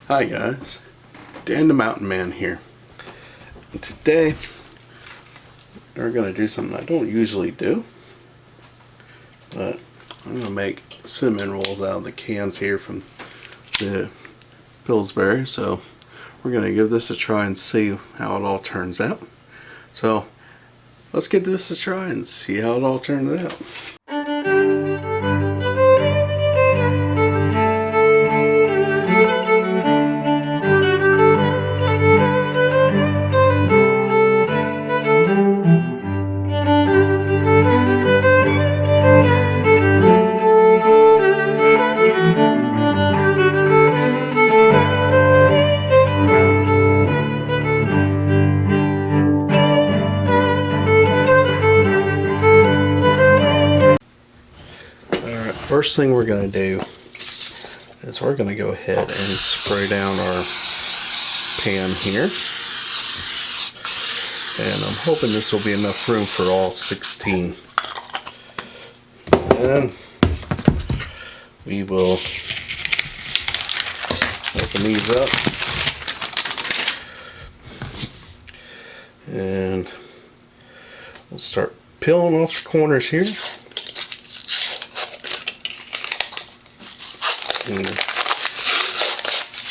Hi guys, Dan the Mountain Man here. And today we're going to do something I don't usually do, but I'm going to make cinnamon rolls out of the cans here from the Pillsbury. So we're going to give this a try and see how it all turns out. So let's give this a try and see how it all turns out. First thing we're going to do is we're going to go ahead and spray down our pan here. And I'm hoping this will be enough room for all 16. And we will open these up. And we'll start peeling off the corners here.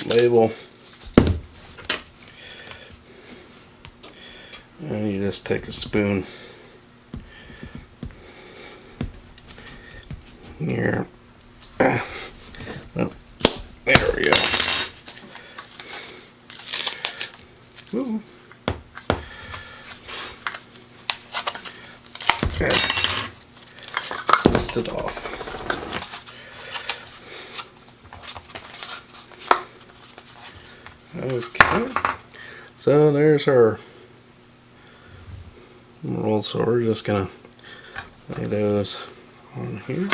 Label, and you just take a spoon here. Well, there we go. Ooh. Okay, twist it off. Okay, so there's our rolls. So we're just gonna lay those on here.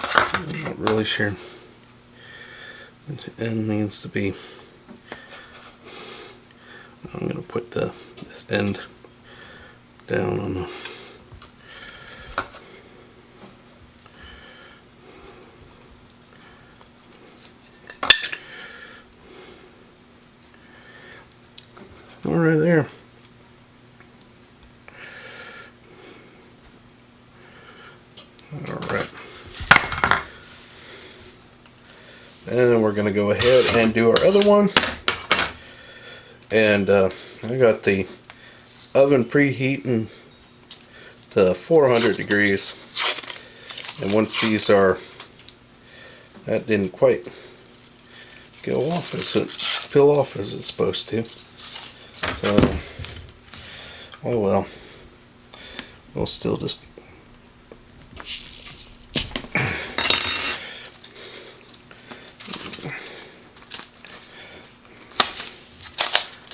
I'm not really sure what the end means to be. I'm gonna put this end down on the right there. Alright. And we're going to go ahead and do our other one. And I got the oven preheating to 400 degrees. And once these are, that didn't quite go off as it peel off as it's supposed to. So, oh well, we'll still just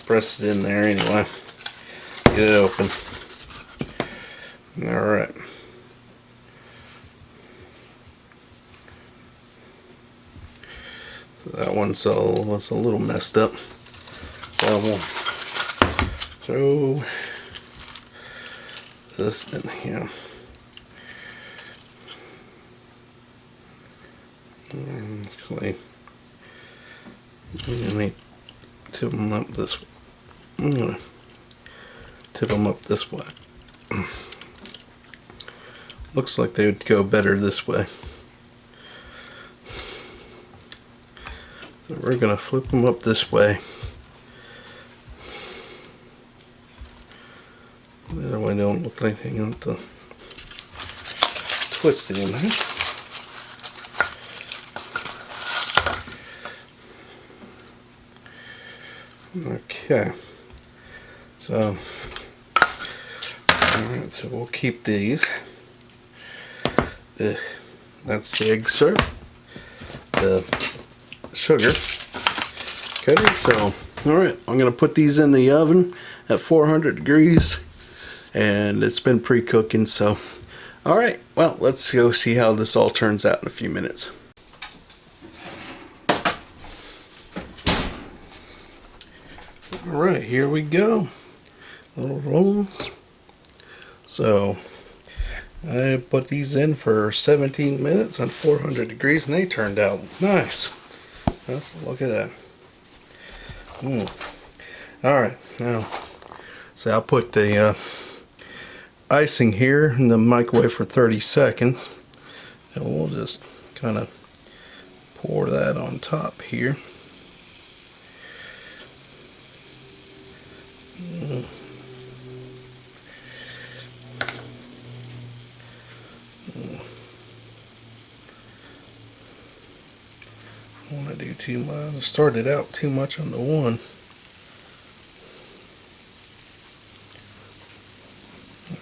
press it in there anyway. Get it open. Alright. So that one's a little messed up. So we'll throw this in here. Actually, I'm gonna tip them up this way. I'm gonna tip them up this way. Looks like they would go better this way. So we're gonna flip them up this way. That way they don't look like they got the twisting in there. Okay, so alright, so we'll keep these. That's the egg syrup, the sugar. Okay, so alright, I'm gonna put these in the oven at 400 degrees. And it's been pre-cooking, so alright, well, let's go see how this all turns out in a few minutes. Alright, here we go. Little rolls. So I put these in for 17 minutes on 400 degrees and they turned out nice. Let's look at that. Alright, now, so I'll put the icing here in the microwave for 30 seconds. And we'll just kind of pour that on top here. I don't want to do too much. I started out too much on the one.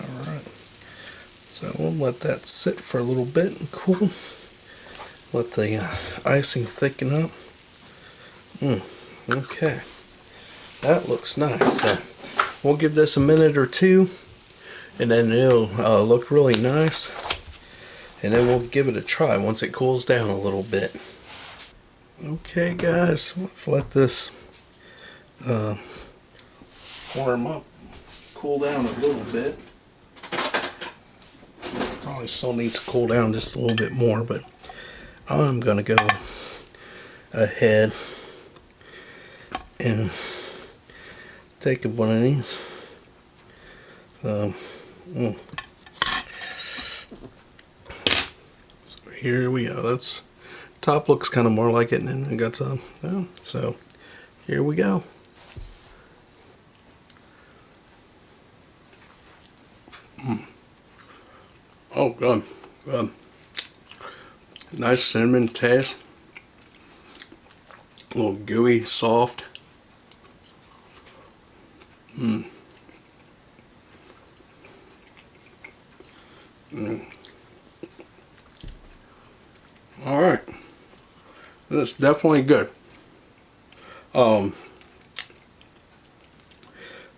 Alright. So we'll let that sit for a little bit and cool. Let the icing thicken up. Okay. That looks nice. So we'll give this a minute or two and then it'll look really nice. And then we'll give it a try once it cools down a little bit. Okay guys, let's let this warm up, cool down a little bit. Probably still needs to cool down just a little bit more, but I'm gonna go ahead and take one of these. So here we go. That's top looks kind of more like it, and then I got some. So here we go. Oh, good. Good. Nice cinnamon taste. A little gooey, soft. All right. That's definitely good.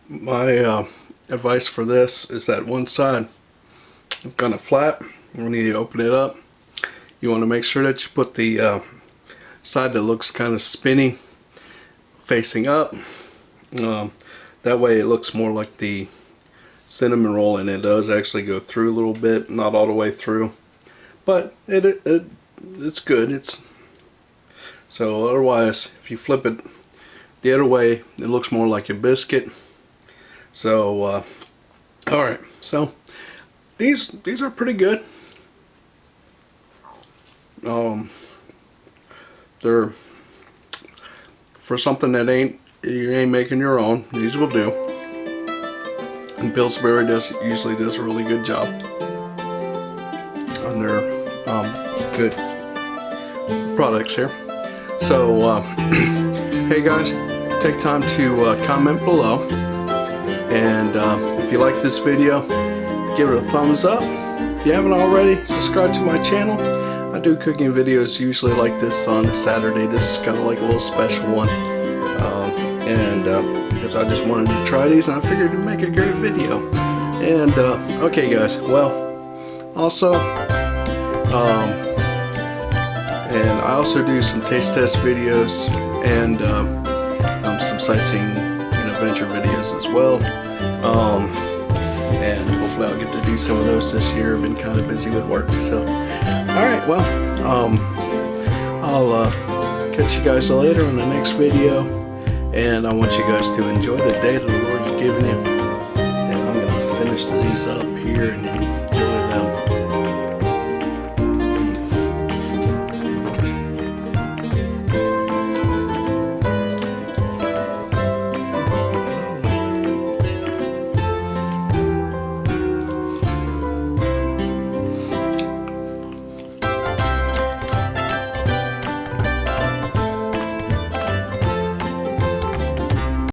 My advice for this is that one side is kind of flat. When you open it up, you want to make sure that you put the side that looks kind of spinny facing up. That way it looks more like the cinnamon roll, and it does actually go through a little bit, not all the way through, but it's good. So otherwise, if you flip it the other way, it looks more like a biscuit. So all right, so these are pretty good. They're for something that you ain't making your own. These will do. And Pillsbury usually does a really good job on their good products here. So hey guys, take time to comment below, and if you like this video, give it a thumbs up. If you haven't already, subscribe to my channel. I do cooking videos usually like this on a Saturday. This is kind of like a little special one, because I just wanted to try these and I figured to make a great video. And okay guys, well, also and I also do some taste test videos and some sightseeing and adventure videos as well. And hopefully I'll get to do some of those this year. I've been kind of busy with work. So, alright, well, I'll catch you guys later on the next video. And I want you guys to enjoy the day that the Lord's given you. And I'm going to finish these up here and then